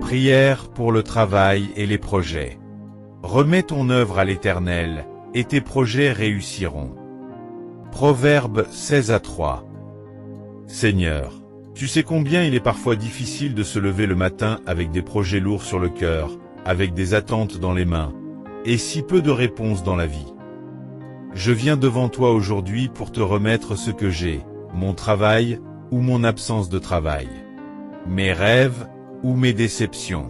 Prière pour le travail et les projets. Remets ton œuvre à l'Éternel, et tes projets réussiront. Proverbe 16:3. Seigneur, tu sais combien il est parfois difficile de se lever le matin avec des projets lourds sur le cœur, avec des attentes dans les mains, et si peu de réponses dans la vie. Je viens devant toi aujourd'hui pour te remettre ce que j'ai, mon travail, ou mon absence de travail. Mes rêves, ou mes déceptions.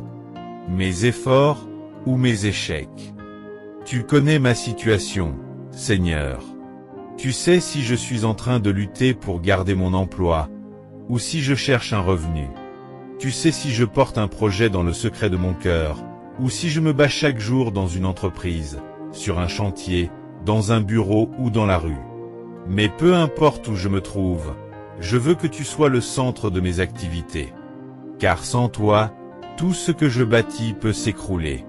Mes efforts, ou mes échecs. Tu connais ma situation, Seigneur. Tu sais si je suis en train de lutter pour garder mon emploi, ou si je cherche un revenu. Tu sais si je porte un projet dans le secret de mon cœur, ou si je me bats chaque jour dans une entreprise, sur un chantier, dans un bureau ou dans la rue. Mais peu importe où je me trouve, je veux que tu sois le centre de mes activités. Car sans toi, tout ce que je bâtis peut s'écrouler.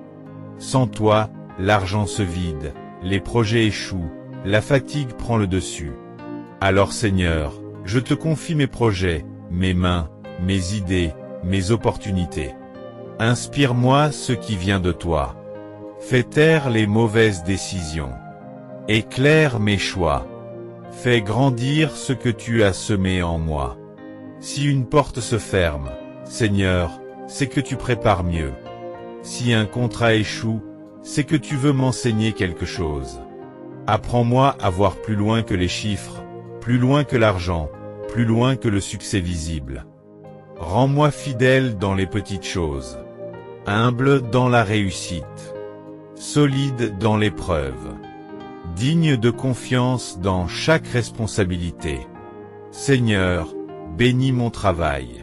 Sans toi, l'argent se vide, les projets échouent, la fatigue prend le dessus. Alors Seigneur, je te confie mes projets, mes mains, mes idées, mes opportunités. Inspire-moi ce qui vient de toi. Fais taire les mauvaises décisions. Éclaire mes choix. Fais grandir ce que tu as semé en moi. Si une porte se ferme, Seigneur, c'est que tu prépares mieux. Si un contrat échoue, c'est que tu veux m'enseigner quelque chose. Apprends-moi à voir plus loin que les chiffres, plus loin que l'argent, plus loin que le succès visible. Rends-moi fidèle dans les petites choses, humble dans la réussite, solide dans l'épreuve, digne de confiance dans chaque responsabilité. Seigneur, bénis mon travail.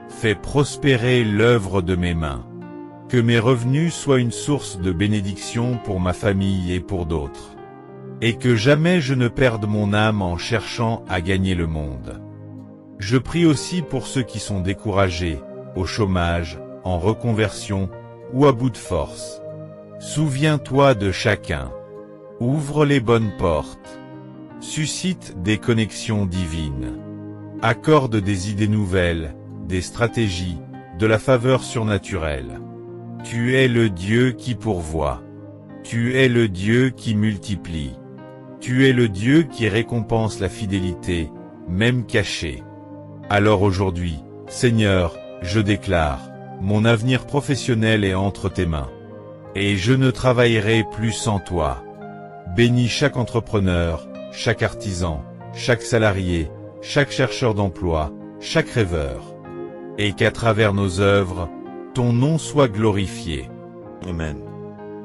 Fais prospérer l'œuvre de mes mains. Que mes revenus soient une source de bénédiction pour ma famille et pour d'autres. Et que jamais je ne perde mon âme en cherchant à gagner le monde. Je prie aussi pour ceux qui sont découragés, au chômage, en reconversion, ou à bout de force. Souviens-toi de chacun. Ouvre les bonnes portes. Suscite des connexions divines. Accorde des idées nouvelles, des stratégies, de la faveur surnaturelle. Tu es le Dieu qui pourvoit. Tu es le Dieu qui multiplie. Tu es le Dieu qui récompense la fidélité, même cachée. Alors aujourd'hui, Seigneur, je déclare, mon avenir professionnel est entre tes mains. Et je ne travaillerai plus sans toi. Bénis chaque entrepreneur, chaque artisan, chaque salarié, chaque chercheur d'emploi, chaque rêveur. Et qu'à travers nos œuvres, ton nom soit glorifié. Amen.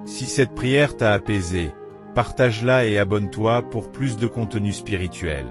Si cette prière t'a apaisé, partage-la et abonne-toi pour plus de contenu spirituel.